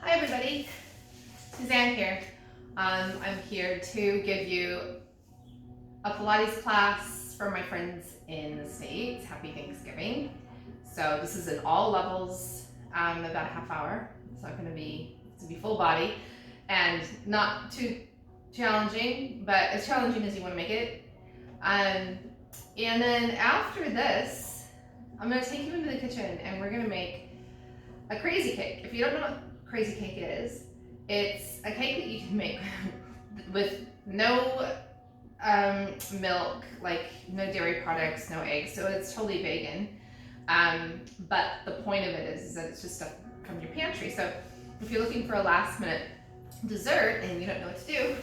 Hi everybody, Suzanne here. I'm here to give you a Pilates class for my friends in the States. Happy Thanksgiving. So this is in all levels, about a half hour. It's not going to be full body and not too challenging, but as challenging as you want to make it. And then after this, I'm going to take you into the kitchen and we're going to make a crazy cake. If you don't know what crazy cake is, it's a cake that you can make with no milk, like no dairy products, no eggs, so it's totally vegan. But the point of it is that it's just stuff from your pantry. So if you're looking for a last minute dessert and you don't know what to do,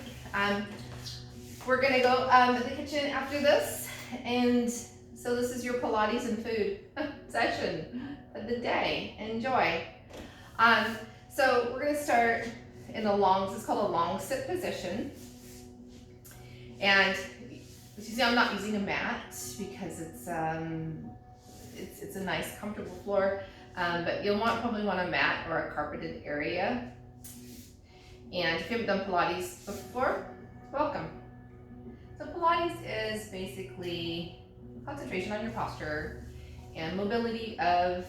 we're gonna go to the kitchen after this. And so this is your Pilates and food session of the day. Enjoy. So we're gonna start in a long, this is called a long sit position. And you see I'm not using a mat because it's a nice comfortable floor, but you'll probably want a mat or a carpeted area. And if you haven't done Pilates before, welcome. So Pilates is basically concentration on your posture and mobility of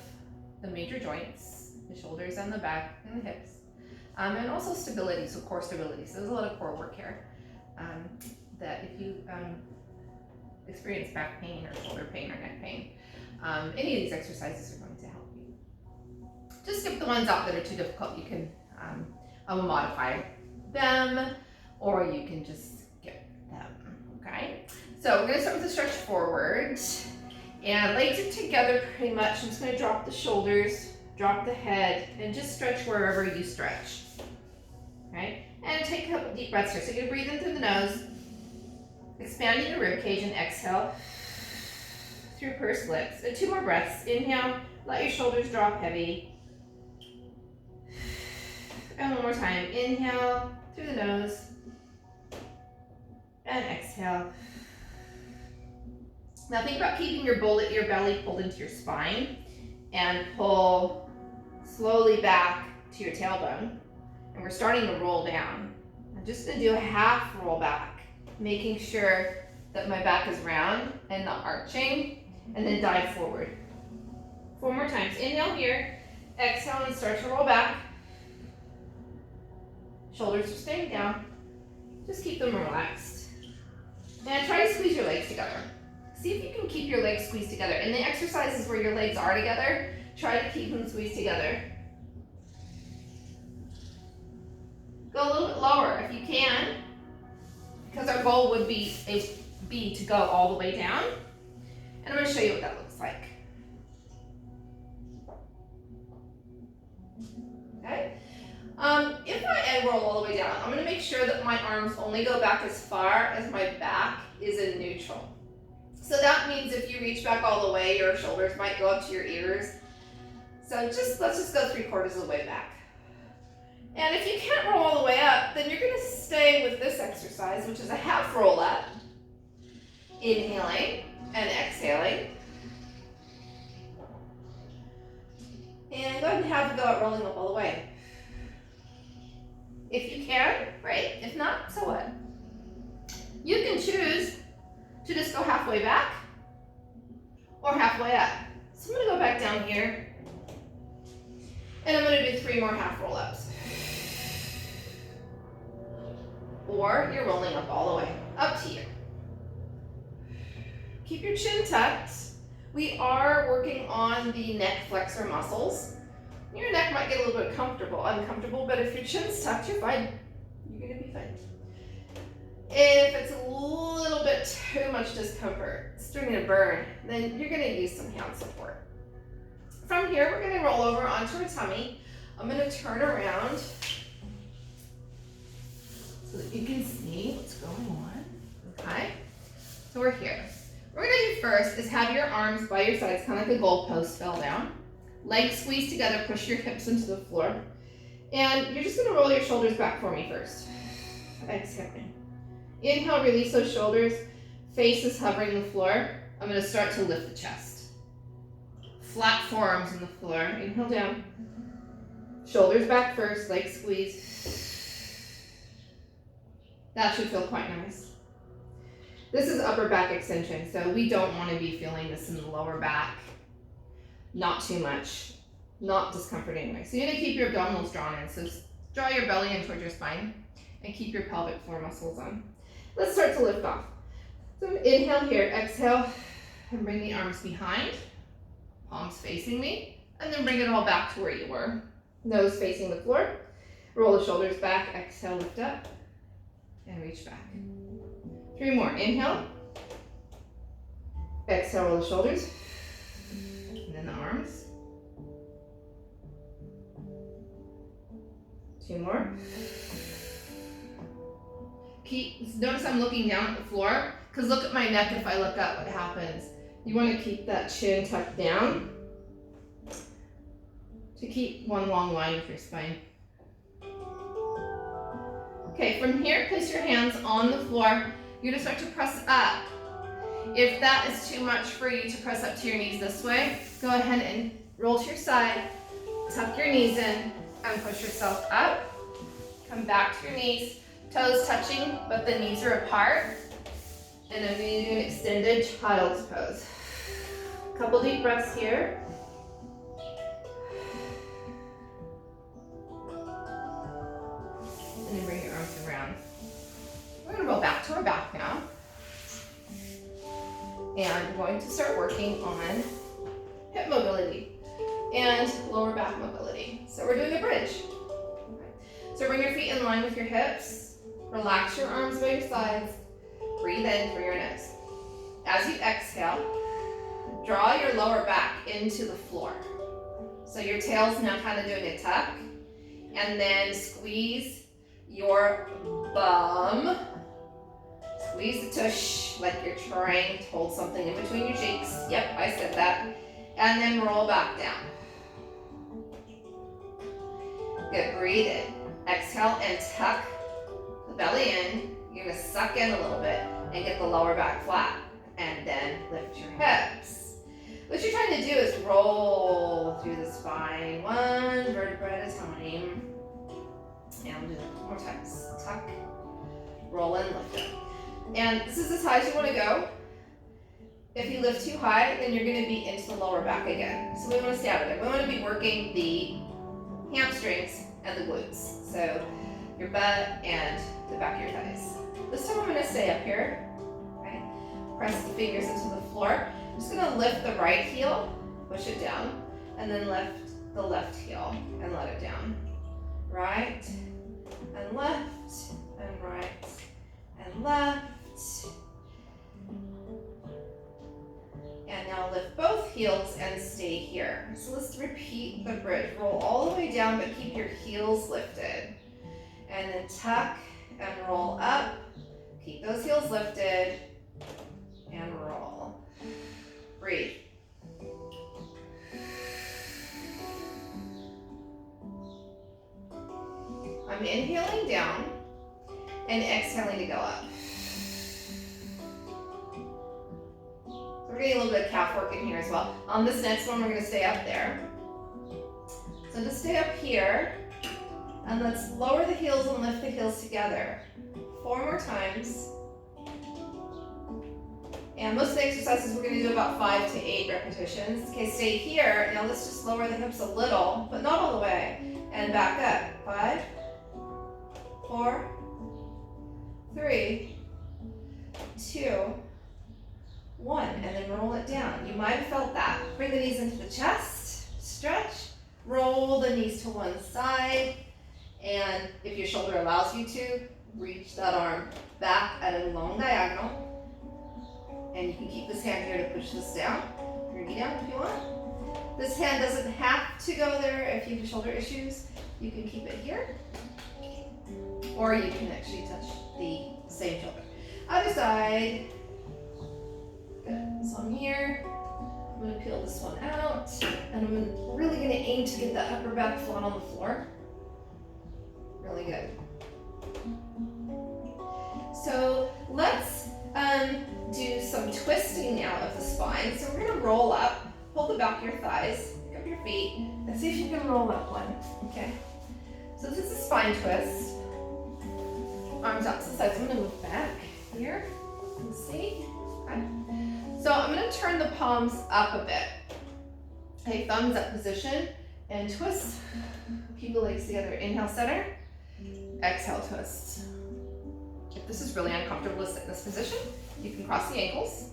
the major joints, the shoulders and the back and the hips, and also stability, so core stability. So there's a lot of core work here. That if you experience back pain or shoulder pain or neck pain, any of these exercises are going to help you. Just skip the ones out that are too difficult. You can modify them, or you can just skip them, okay? So we're gonna start with a stretch forward, and legs are together pretty much. I'm just gonna drop the shoulders, drop the head, and just stretch wherever you stretch, okay? And take a couple deep breaths here. So you're gonna breathe in through the nose, expanding your rib cage, and exhale through pursed lips. And 2 more breaths. Inhale, let your shoulders drop heavy. And 1 more time. Inhale through the nose, and exhale. Now think about keeping your belly pulled into your spine, and pull slowly back to your tailbone. And we're starting to roll down. I'm just gonna do a half roll back, making sure that my back is round and not arching, and then dive forward. 4 more times. Inhale here, exhale and start to roll back. Shoulders are staying down. Just keep them relaxed. And try to squeeze your legs together. See if you can keep your legs squeezed together. In the exercises where your legs are together, try to keep them squeezed together. Go a little bit lower if you can, because our goal would be to go all the way down. And I'm going to show you what that looks like. Okay. If I roll all the way down, I'm going to make sure that my arms only go back as far as my back is in neutral. So that means if you reach back all the way, your shoulders might go up to your ears. So let's just go 3/4 of the way back. And if you can't roll all the way up, then you're going to stay with this exercise, which is a half roll up. Inhaling and exhaling. And go ahead and have a go at rolling up all the way. If you can, great. If not, so what? You can choose to just go halfway back or halfway up. So I'm going to go back down here, and I'm going to do 3 more half roll ups. Or you're rolling up all the way, up to you. Keep your chin tucked. We are working on the neck flexor muscles. Your neck might get a little bit uncomfortable, but if your chin's tucked, you're fine. You're gonna be fine. If it's a little bit too much discomfort, starting to burn, then you're gonna use some hand support. From here, we're gonna roll over onto our tummy. I'm gonna turn around so that you can see what's going on, okay? So we're here. What we're gonna do first is have your arms by your sides, kind of like a goalpost fell down. Legs squeeze together, push your hips into the floor. And you're just gonna roll your shoulders back for me first. Exhaling. Inhale, release those shoulders. Face is hovering the floor. I'm gonna start to lift the chest. Flat forearms on the floor. Inhale down. Shoulders back first, legs squeeze. That should feel quite nice. This is upper back extension, so we don't want to be feeling this in the lower back. Not too much, not discomfort anyway. So you're gonna keep your abdominals drawn in. So draw your belly in towards your spine and keep your pelvic floor muscles on. Let's start to lift off. So inhale here, exhale, and bring the arms behind, palms facing me, and then bring it all back to where you were. Nose facing the floor. Roll the shoulders back, exhale, lift up, and reach back. 3 more, inhale. Exhale, roll the shoulders, and then the arms. 2 more. Notice I'm looking down at the floor, because look at my neck. If I look up, what happens? You want to keep that chin tucked down to keep one long line with your spine. Okay, from here, place your hands on the floor. You're gonna start to press up. If that is too much for you to press up to your knees this way, go ahead and roll to your side, tuck your knees in, and push yourself up. Come back to your knees, toes touching, but the knees are apart. And I'm going to do an extended child's pose. Couple deep breaths here. And then bring your arms around. We're going to roll back to our back now. And we're going to start working on hip mobility and lower back mobility. So we're doing a bridge. So bring your feet in line with your hips. Relax your arms by your sides. Breathe in through your nose. As you exhale, draw your lower back into the floor. So your tail's now kind of doing a tuck. And then squeeze your bum. Squeeze the tush like you're trying to hold something in between your cheeks. Yep, I said that. And then roll back down. Good, breathe in. Exhale and tuck the belly in. You're gonna suck in a little bit and get the lower back flat. And then lift your hips. What you're trying to do is roll through the spine, one vertebra at a time. And we'll do it more times. Tuck, roll and lift up. And this is as high as you want to go. If you lift too high, then you're going to be into the lower back again. So we want to stay out of it. We want to be working the hamstrings and the glutes. So your butt and the back of your thighs. This time I'm going to stay up here. Right? Press the fingers into the floor. I'm just going to lift the right heel, push it down, and then lift the left heel and let it down. Right and left and right and left. And now lift both heels and stay here. So let's repeat the bridge. Roll all the way down, but keep your heels lifted. And then tuck and roll up. Keep those heels lifted and roll. Breathe. I'm inhaling down and exhaling to go up. So we're getting a little bit of calf work in here as well. On this next one, we're going to stay up there. So to stay up here, and let's lower the heels and lift the heels together. 4 more times. And most of the exercises we're going to do about 5 to 8 repetitions. Okay, stay here. Now let's just lower the hips a little, but not all the way. And back up. 5, 4, 3, 2, 1. And then roll it down. You might have felt that. Bring the knees into the chest. Stretch. Roll the knees to one side. And if your shoulder allows you to, reach that arm back at a long diagonal. And you can keep this hand here to push this down, your knee down if you want. This hand doesn't have to go there if you have shoulder issues. You can keep it here, or you can actually touch the same shoulder. Other side. Good. So I'm here. I'm going to peel this one out, and I'm really going to aim to get that upper back flat on the floor. Really good. So let's do some twisting now of the spine. So we're going to roll up, hold the back of your thighs, up your feet and see if you can roll up one, okay? So this is a spine twist. Arms out to the sides. I'm gonna move back here. Let's see. Okay. So I'm gonna turn the palms up a bit. Okay, thumbs up position and twist. Keep the legs together. Inhale, center. Exhale, twist. If this is really uncomfortable to sit in this position, you can cross the ankles.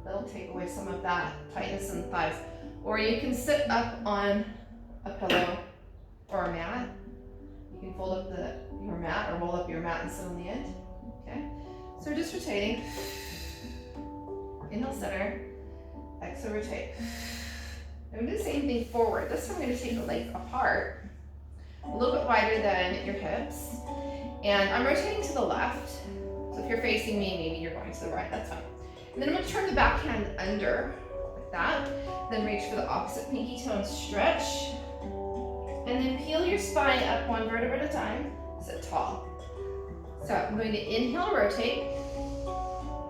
That'll take away some of that tightness in the thighs. Or you can sit up on a pillow or a mat. You can fold up your mat or roll up your mat and sit on the end. Okay? So we're just rotating. Inhale, center. Exhale, rotate. I'm going to do the same thing forward. This time I'm going to take the legs apart, a little bit wider than your hips. And I'm rotating to the left. So if you're facing me, maybe you're going to the right, that's fine. And then I'm going to turn the back hand under, like that. Then reach for the opposite pinky toe and stretch. And then peel your spine up one vertebra at a time. Sit tall. So I'm going to inhale, rotate.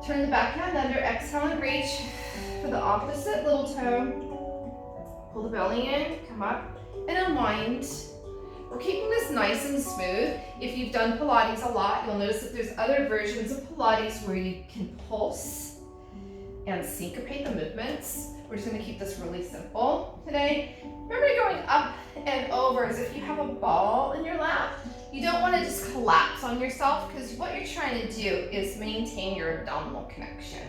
Turn the back hand under, exhale and reach for the opposite little toe. Pull the belly in, come up, and unwind. We're keeping this nice and smooth. If you've done Pilates a lot, you'll notice that there's other versions of Pilates where you can pulse and syncopate the movements. We're just gonna keep this really simple today. Remember going up and over as if you have a ball in your lap. You don't wanna just collapse on yourself because what you're trying to do is maintain your abdominal connection.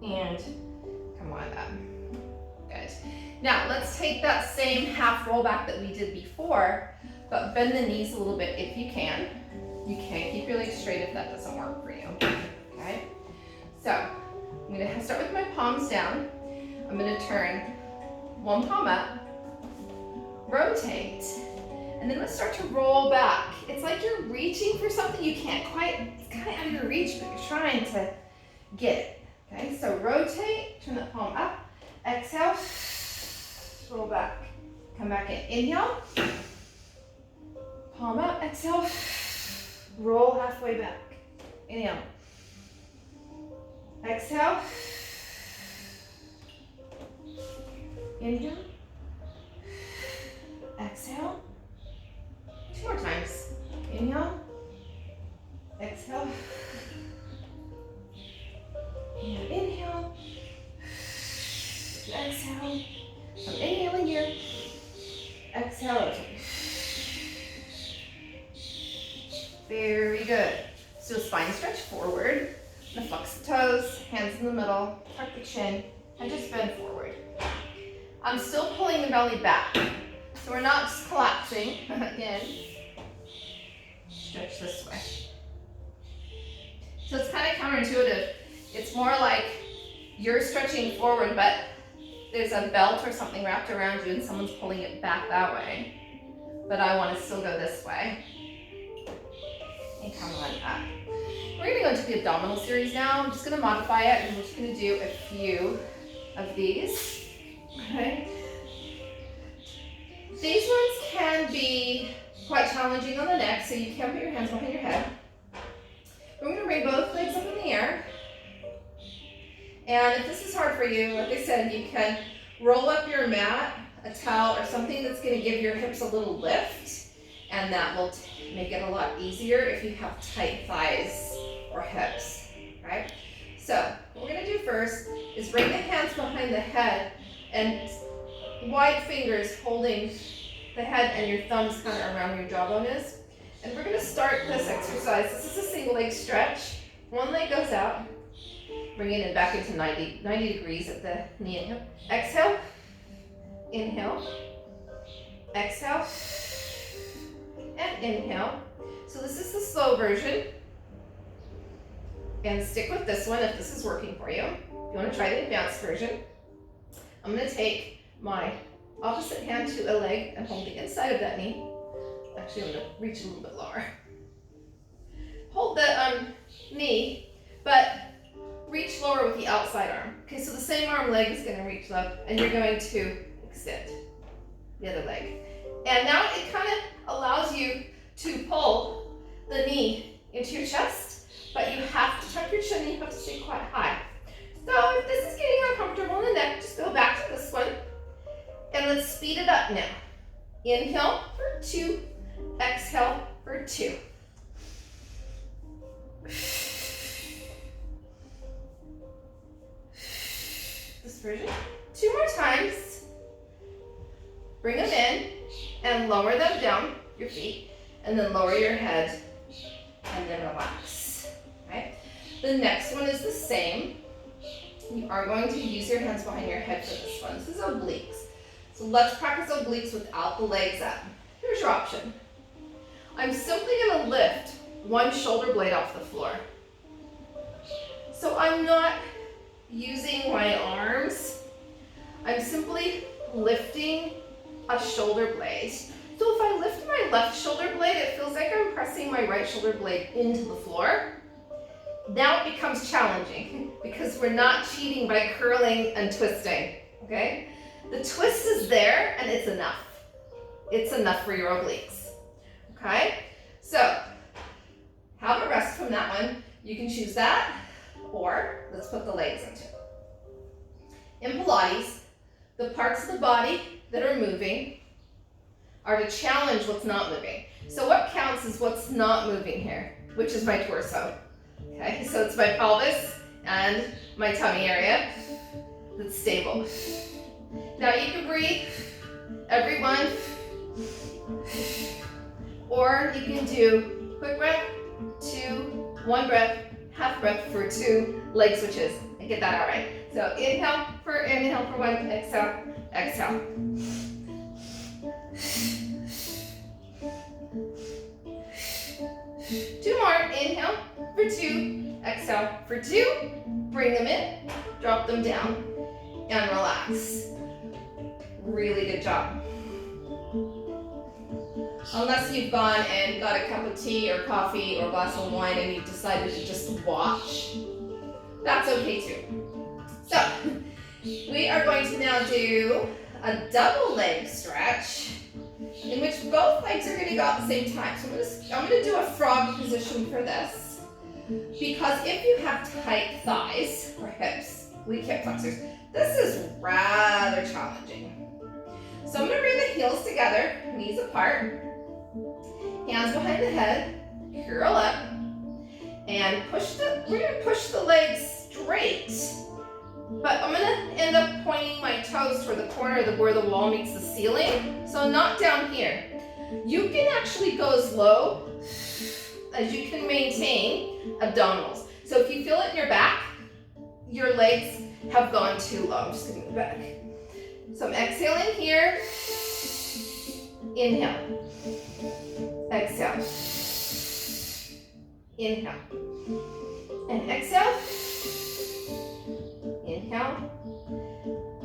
And come on up. Good. Now let's take that same half roll back that we did before, but bend the knees a little bit if you can. You can't keep your legs straight if that doesn't work for you. Okay? So I'm gonna start with my palms down. I'm gonna turn one palm up, rotate, and then let's start to roll back. It's like you're reaching for something you can't quite, it's kind of out of your reach, but you're trying to get it. Okay, so rotate, turn that palm up, exhale, roll back, come back in, inhale, palm up, exhale, roll halfway back, inhale, exhale, inhale, exhale, 2 more times, inhale, exhale, and inhale, exhale, I'm inhaling here, exhale, okay. Very good. So spine stretch forward, I'm gonna flex the toes, hands in the middle, tuck the chin, and just bend forward. I'm still pulling the belly back, so we're not just collapsing. Again, stretch this way. So it's kind of counterintuitive. It's more like you're stretching forward, but there's a belt or something wrapped around you and someone's pulling it back that way. But I want to still go this way. And come on up. We're going to go into the abdominal series now. I'm just going to modify it and we're just going to do a few of these. Okay. These ones can be quite challenging on the neck, so you can put your hands behind your head. We're going to bring both legs up in the air. And if this is hard for you, like I said, you can roll up your mat, a towel, or something that's going to give your hips a little lift, and that will make it a lot easier if you have tight thighs or hips, right? So what we're going to do first is bring the hands behind the head and wide fingers holding the head and your thumbs kind of around where your jawbone is. And we're going to start this exercise. This is a single leg stretch. One leg goes out. Bring it in back into 90 degrees at the knee and hip. Exhale, inhale, exhale, and inhale. So this is the slow version. And stick with this one if this is working for you. If you want to try the advanced version, I'm going to take my opposite hand to a leg and hold the inside of that knee. Actually, I'm going to reach a little bit lower. Hold the knee, but reach lower with the outside arm. Okay, so the same arm leg is going to reach up, and you're going to extend the other leg. And now it kind of allows you to pull the knee into your chest, but you have to tuck your chin and you have to stay quite high. So if this is getting uncomfortable in the neck, just go back to this one. And let's speed it up now. Inhale for 2, exhale for 2. This version. 2 more times. Bring them in and lower them down, your feet, and then lower your head and then relax. Okay? The next one is the same. You are going to use your hands behind your head for this one. This is obliques. So let's practice obliques without the legs up. Here's your option. I'm simply going to lift one shoulder blade off the floor. So I'm not using my arms. I'm simply lifting a shoulder blade. So if I lift my left shoulder blade, it feels like I'm pressing my right shoulder blade into the floor. Now it becomes challenging because we're not cheating by curling and twisting, okay? The twist is there and it's enough. It's enough for your obliques, okay? So have a rest from that one. You can choose that, or let's put the legs into it. In Pilates, the parts of the body that are moving are to challenge what's not moving. So what counts is what's not moving here, which is my torso. Okay, so it's my pelvis and my tummy area that's stable. Now you can breathe, everyone, or you can do quick breath, 2, 1 breath, half breath for 2 leg switches, and get that out right. So inhale for 1, exhale, exhale. Two more, inhale for 2, exhale for 2, bring them in, drop them down, and relax. Really good job. Unless you've gone and got a cup of tea or coffee or a glass of wine and you've decided to just watch, that's okay too. So, we are going to now do a double leg stretch in which both legs are going to go at the same time. So I'm going to do a frog position for this, because if you have tight thighs or hips, weak hip flexors, this is rather challenging. So I'm going to bring the heels together, knees apart, hands behind the head, curl up, and we're going to push the legs straight. But I'm going to end up pointing my toes toward the corner of where the wall meets the ceiling. So not down here. You can actually go as low as you can maintain abdominals. So if you feel it in your back, your legs have gone too low. I'm just going to move back. So I'm exhaling here. Inhale. Exhale. Inhale. And exhale. Inhale,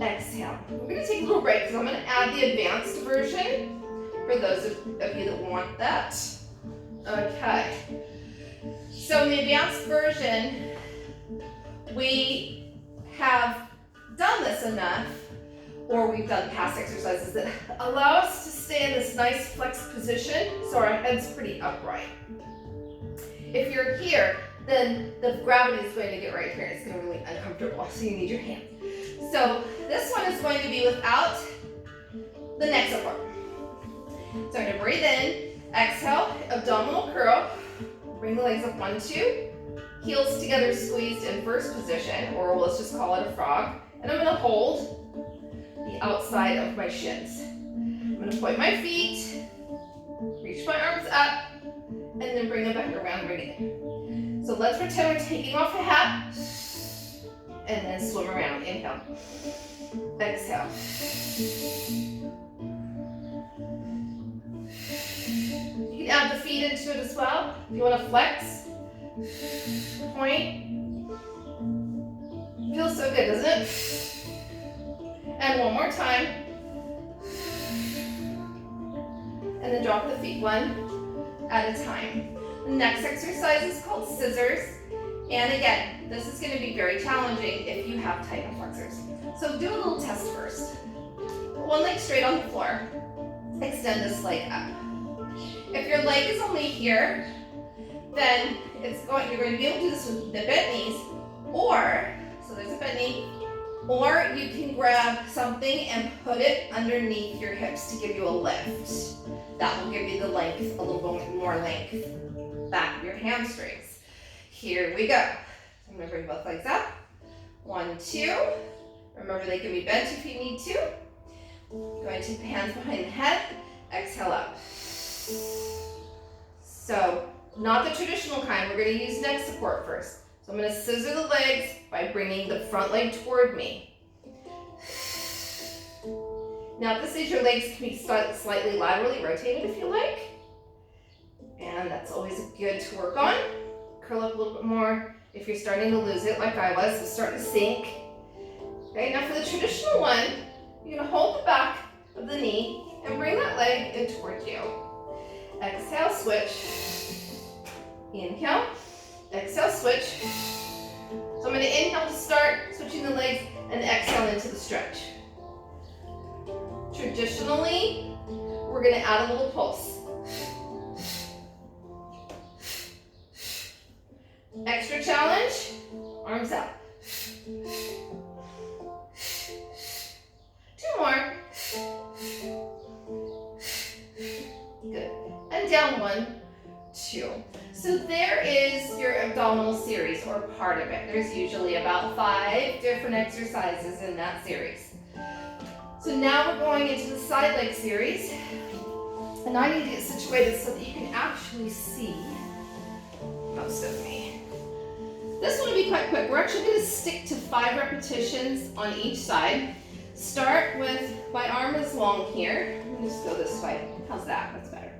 exhale. We're going to take a little break because I'm going to add the advanced version for those of you that want that. Okay. So in the advanced version, we have done this enough, or we've done past exercises that allow us to stay in this nice flexed position so our head's pretty upright. If you're here, then the gravity is going to get right here. It's going to be really uncomfortable, so you need your hands. So this one is going to be without the neck support. So I'm going to breathe in, exhale, abdominal curl, bring the legs up 1, 2, heels together squeezed in first position, or let's just call it a frog. And I'm going to hold the outside of my shins. I'm going to point my feet, reach my arms up, and then bring them back around, bring it in. So let's pretend we're taking off a hat, and then swim around. Inhale, exhale. You can add the feet into it as well. If you want to flex, point. Feels so good, doesn't it? And one more time. And then drop the feet one at a time. The next exercise is called scissors. And again, this is going to be very challenging if you have tight hip flexors. So do a little test first. Put one leg straight on the floor. Extend this leg up. If your leg is only here, then you're going to be able to do this with the bent knees, or, so there's a bent knee, Or you can grab something and put it underneath your hips to give you a lift. That will give you the length, a little bit more length back of your hamstrings. Here we go. I'm gonna bring both legs up. 1, 2. Remember, they can be bent if you need to. Going to hands behind the head. Exhale up. So, not the traditional kind. We're going to use neck support first. So I'm going to scissor the legs by bringing the front leg toward me. Now at this stage, your legs can be slightly laterally rotated if you like. And that's always good to work on. Curl up a little bit more if you're starting to lose it like I was. So start to sink. Okay, now for the traditional one, you're going to hold the back of the knee and bring that leg in toward you. Exhale, switch. Inhale. Exhale, switch. So I'm going to inhale to start, switching the legs, and exhale into the stretch. Traditionally, we're going to add a little pulse. Extra challenge, arms out. 2 more. Good. And down 1, 2. So there is your abdominal series, or part of it. There's usually about 5 different exercises in that series. So now we're going into the side leg series. And I need to get situated so that you can actually see most of me. This one will be quite quick. We're actually going to stick to 5 repetitions on each side. Start with, my arm is long here. I'm going to just go this way. How's that? That's better.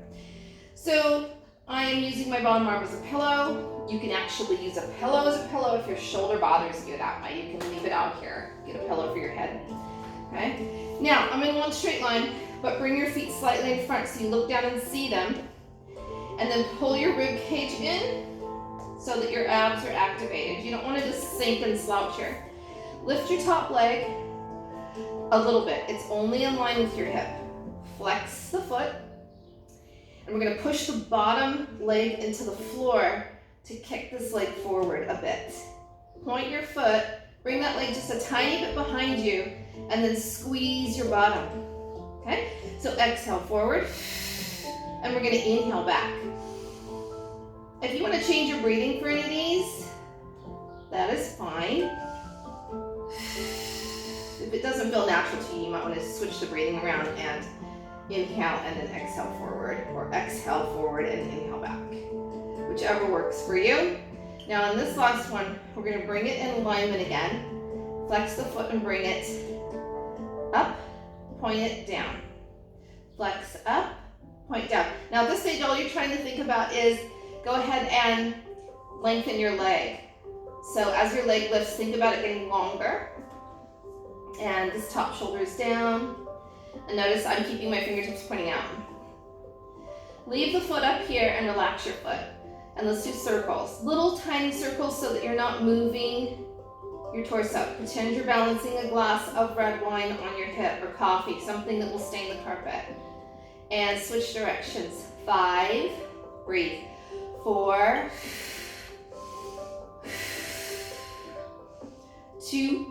So I am using my bottom arm as a pillow. You can actually use a pillow as a pillow if your shoulder bothers you that way. You can leave it out here. Get a pillow for your head. Okay? Now, I'm in one straight line, but bring your feet slightly in front so you look down and see them. And then pull your rib cage in so that your abs are activated. You don't want to just sink and slouch here. Lift your top leg a little bit. It's only in line with your hip. Flex the foot. And we're going to push the bottom leg into the floor to kick this leg forward a bit. Point your foot, bring that leg just a tiny bit behind you, and then squeeze your bottom. Okay? So exhale forward, and we're going to inhale back. If you want to change your breathing for any of these, that is fine. If it doesn't feel natural to you, you might want to switch the breathing around and inhale and then exhale forward, or exhale forward and inhale back. Whichever works for you. Now in this last one, we're going to bring it in alignment again. Flex the foot and bring it up, point it down. Flex up, point down. Now at this stage, all you're trying to think about is go ahead and lengthen your leg. So as your leg lifts, think about it getting longer. And this top shoulder is down. And notice I'm keeping my fingertips pointing out. Leave the foot up here and relax your foot. And let's do circles. Little tiny circles so that you're not moving your torso. Pretend you're balancing a glass of red wine on your hip, or coffee, something that will stain the carpet. And switch directions. 5, breathe. 4, 2,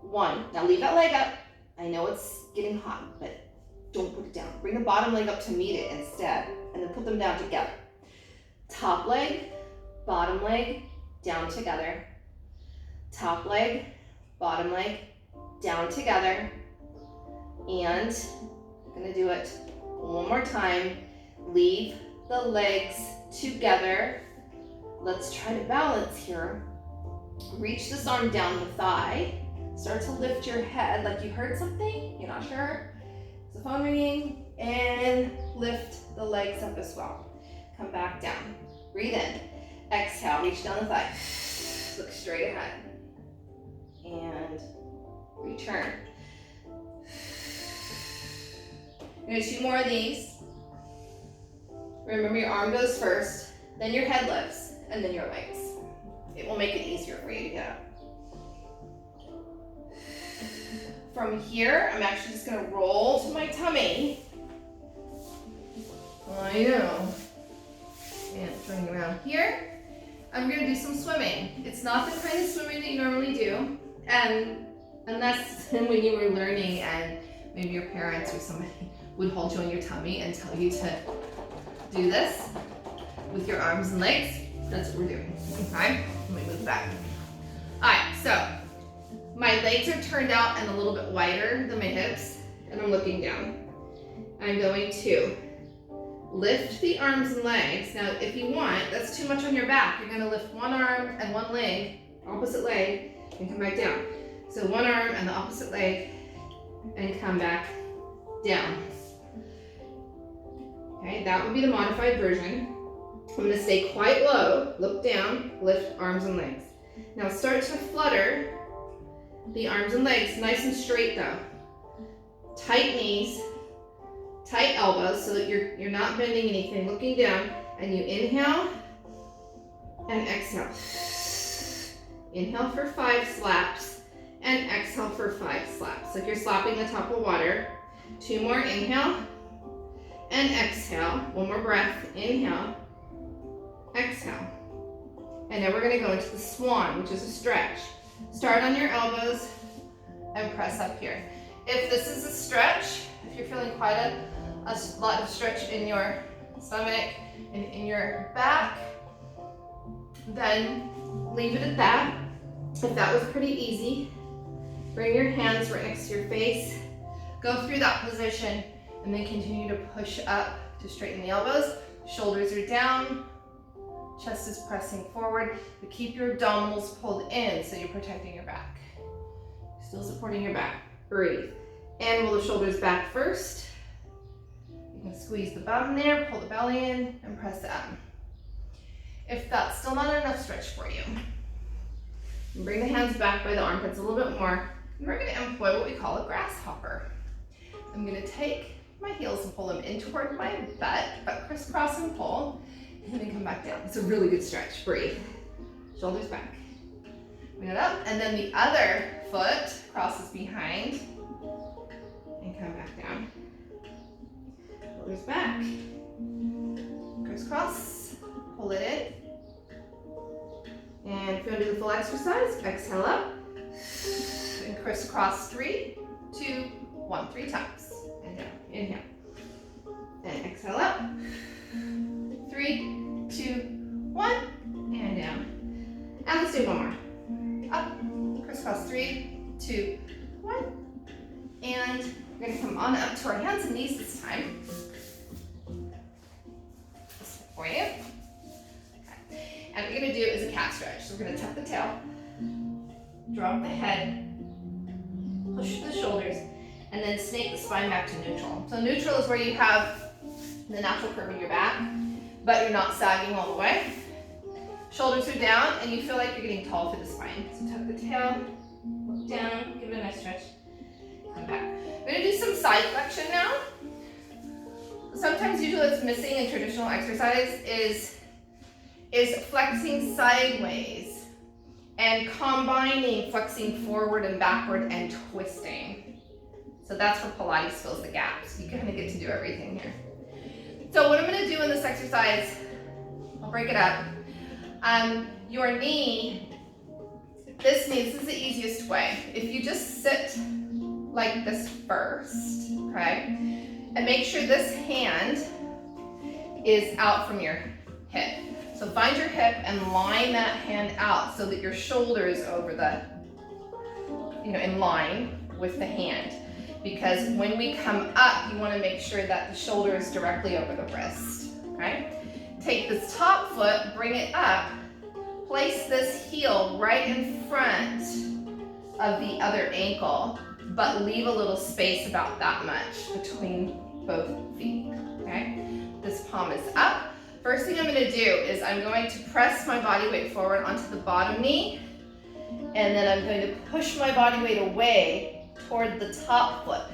1. Now leave that leg up. I know it's getting hot, but don't put it down. Bring the bottom leg up to meet it instead, and then put them down together. Top leg, bottom leg, down together. Top leg, bottom leg, down together. And I'm gonna do it one more time. Leave the legs together. Let's try to balance here. Reach this arm down the thigh. Start to lift your head like you heard something, you're not sure. Is the phone ringing? And lift the legs up as well. Come back down. Breathe in. Exhale, reach down the thigh. Look straight ahead. And return. We're going to do 2 more of these. Remember, your arm goes first, then your head lifts, and then your legs. It will make it easier for you to get up. From here, I'm actually just going to roll to my tummy. I know. And turning around here, I'm going to do some swimming. It's not the kind of swimming that you normally do. And unless when you were learning and maybe your parents or somebody would hold you on your tummy and tell you to do this with your arms and legs, that's what we're doing, okay? Let me move back. All right, so my legs are turned out and a little bit wider than my hips, and I'm looking down. I'm going to lift the arms and legs. Now, if you want, that's too much on your back. You're gonna lift one arm and one leg, opposite leg, and come back down. So one arm and the opposite leg, and come back down. Okay, that would be the modified version. I'm gonna stay quite low, look down, lift arms and legs. Now start to flutter the arms and legs, nice and straight though. Tight knees, tight elbows so that you're not bending anything, looking down, and you inhale and exhale. Inhale for 5 slaps and exhale for 5 slaps. Like you're slapping the top of water. 2 more, inhale and exhale. 1 more breath, inhale, exhale. And now we're gonna go into the swan, which is a stretch. Start on your elbows and press up here. If this is a stretch, if you're feeling quite a lot of stretch in your stomach and in your back, then leave it at that. If that was pretty easy, bring your hands right next to your face, go through that position, and then continue to push up to straighten the elbows. Shoulders are down, chest is pressing forward, but keep your abdominals pulled in so you're protecting your back. Still supporting your back. Breathe. And roll the shoulders back first. You can squeeze the bum there, pull the belly in, and press up. If that's still not enough stretch for you, bring the hands back by the armpits a little bit more. And we're going to employ what we call a grasshopper. I'm going to take my heels and pull them in toward my butt crisscross and pull, and then come back down. It's a really good stretch. Breathe. Shoulders back. Bring it up, and then the other foot crosses behind, and come back down. Shoulders back. Crisscross. Pull it in. And if you want to do the full exercise, exhale up. And crisscross 3, 2, 1, 3 times. And down. Inhale. And exhale up. 3, 2, 1. And down. And let's do one more. Up. Crisscross 3, 2, 1. And we're going to come on up to our hands and knees this time. This for you. And what we're going to do is a cat stretch. So we're going to tuck the tail, drop the head, push the shoulders, and then snake the spine back to neutral. So neutral is where you have the natural curve in your back, but you're not sagging all the way. Shoulders are down, and you feel like you're getting tall through the spine. So tuck the tail, look down, give it a nice stretch, come back. We're going to do some side flexion now. Sometimes usually what's missing in traditional exercise is flexing sideways and combining flexing forward and backward and twisting. So that's where Pilates fills the gaps. You kind of get to do everything here. So what I'm going to do in this exercise, I'll break it up. Your knee, this is the easiest way. If you just sit like this first, okay, and make sure this hand is out from your hip. So find your hip and line that hand out so that your shoulder is over the, in line with the hand. Because when we come up, you want to make sure that the shoulder is directly over the wrist, okay? Take this top foot, bring it up, place this heel right in front of the other ankle, but leave a little space about that much between both feet, okay? This palm is up. First thing I'm going to do is I'm going to press my body weight forward onto the bottom knee, and then I'm going to push my body weight away toward the top foot,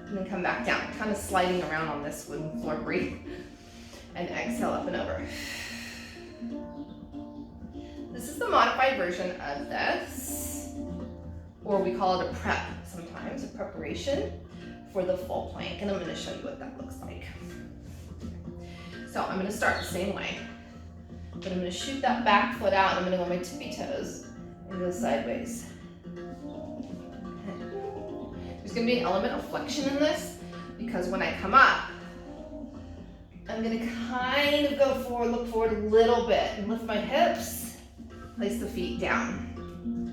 and then come back down, kind of sliding around on this wooden floor. Breathe, and exhale up and over. This is the modified version of this, or we call it a prep sometimes, a preparation for the full plank, and I'm going to show you what that looks like. So I'm going to start the same way, but I'm going to shoot that back foot out, and I'm going to go on my tippy toes and go sideways. There's gonna be an element of flexion in this because when I come up, I'm gonna kind of go forward, look forward a little bit and lift my hips, place the feet down.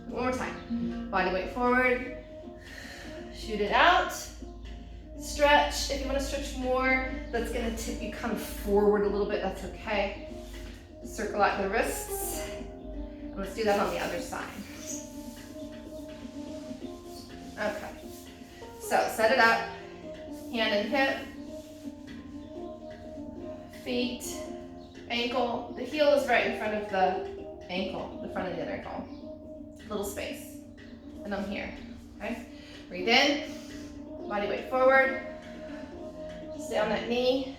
One more time. Body weight forward, shoot it out, stretch. If you wanna stretch more, that's gonna tip you kind of forward a little bit, that's okay. Circle out the wrists, and let's do that on the other side. Okay, so set it up, hand and hip, feet, ankle. The heel is right in front of the ankle, the front of the other ankle. Little space, and I'm here, okay? Breathe in, body weight forward, stay on that knee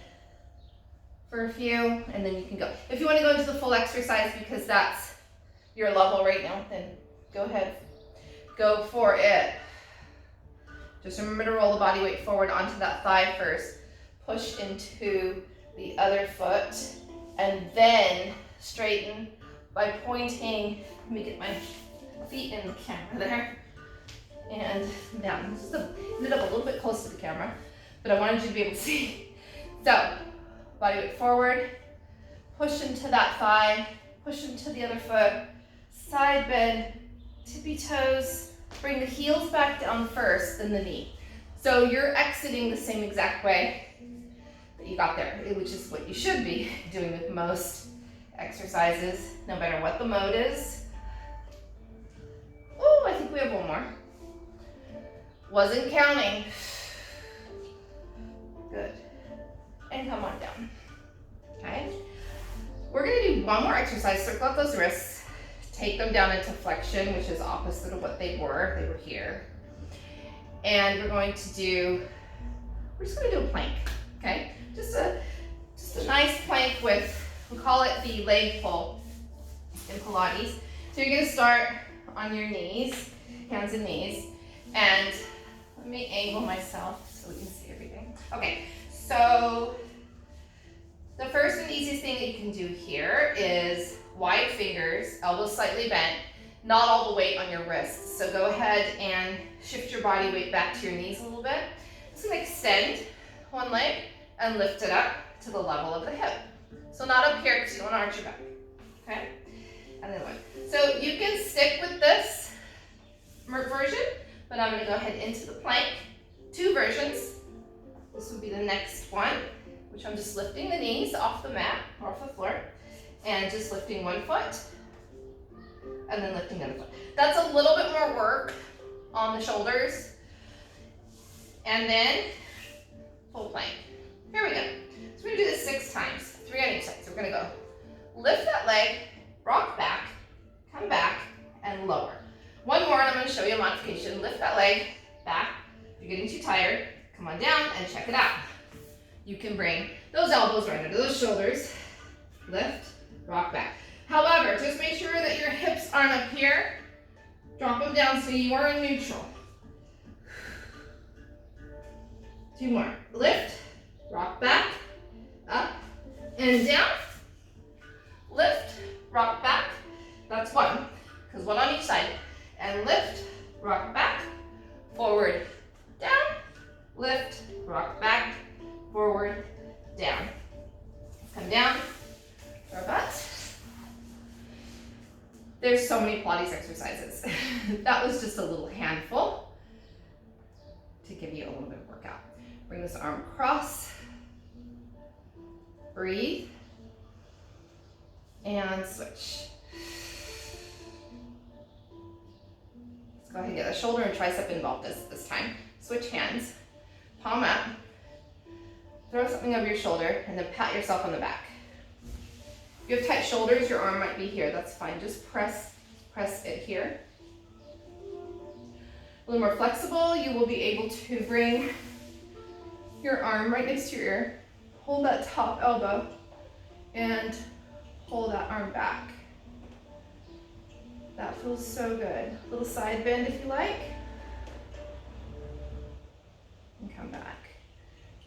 for a few, and then you can go. If you want to go into the full exercise because that's your level right now, then go ahead, go for it. Just remember to roll the body weight forward onto that thigh first, push into the other foot, and then straighten by pointing. Let me get my feet in the camera there, and down. Just ended up a little bit close to the camera, but I wanted you to be able to see. So, body weight forward, push into that thigh, push into the other foot, side bend, tippy toes, bring the heels back down first, then the knee. So you're exiting the same exact way that you got there, which is what you should be doing with most exercises, no matter what the mode is. Oh, I think we have one more. Wasn't counting. Good. And come on down. Okay. We're gonna do one more exercise. Circle out those wrists. Take them down into flexion, which is opposite of what they were. They were here. And we're going to do, we're just gonna do a plank, okay? Just a nice plank with, we call it the leg pull in Pilates. So you're gonna start on your knees, hands and knees, and let me angle myself so we can see everything. Okay, so the first and easiest thing that you can do here is wide fingers, elbows slightly bent, not all the weight on your wrists. So go ahead and shift your body weight back to your knees a little bit. Just gonna extend one leg and lift it up to the level of the hip. So not up here because you don't want to arch your back, okay? And then one. So you can stick with this version, but I'm gonna go ahead into the plank. Two versions. This would be the next one, which I'm just lifting the knees off the mat, or off the floor, and just lifting one foot, and then lifting the other foot. That's a little bit more work on the shoulders. And then full plank. Here we go. So we're gonna do this 6 times, 3 on each side. So we're gonna go lift that leg, rock back, come back, and lower. One more, and I'm gonna show you a modification. Lift that leg back. If you're getting too tired, come on down and check it out. You can bring those elbows right under those shoulders. Lift, rock back. However, just make sure that your hips aren't up here. Drop them down so you are in neutral. 2 more. Lift, rock back, up and down. Lift, rock back. That's 1, because 1 on each side. And lift, rock back, forward, down. Lift, rock back, forward, down. Come down, our butt. There's so many Pilates exercises. That was just a little handful to give you a little bit of workout. Bring this arm across, breathe, and switch. Let's go ahead and get the shoulder and tricep involved this time. Switch hands, palm up, throw something over your shoulder, and then pat yourself on the back. If you have tight shoulders, your arm might be here. That's fine. Just press it here. A little more flexible, you will be able to bring your arm right next to your ear. Hold that top elbow and pull that arm back. That feels so good. A little side bend if you like. And come back.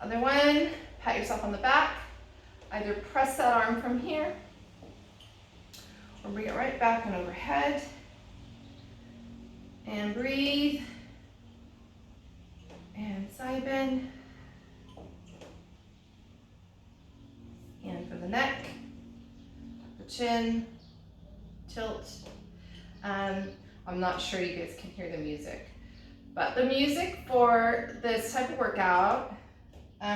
Other one, pat yourself on the back. Either press that arm from here or bring it right back and overhead. And breathe. And side bend. And for the neck, the chin, tilt. I'm not sure you guys can hear the music, but the music for this type of workout,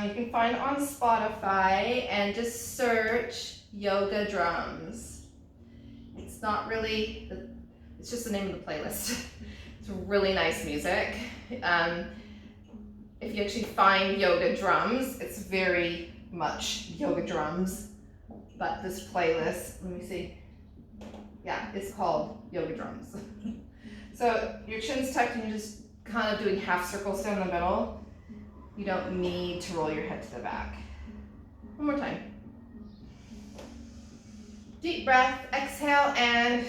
you can find on Spotify and just search yoga drums. It's not really, it's just the name of the playlist. It's really nice music. If you actually find yoga drums, it's very much yoga drums, but this playlist, let me see. Yeah, it's called yoga drums. So your chin's tucked and you're just kind of doing half circles down the middle. You don't need to roll your head to the back. One more time. Deep breath, exhale, and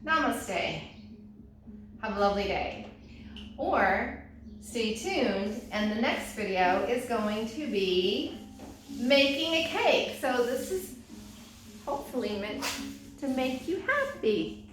namaste. Have a lovely day. Or stay tuned, and the next video is going to be making a cake. So this is hopefully meant to make you happy.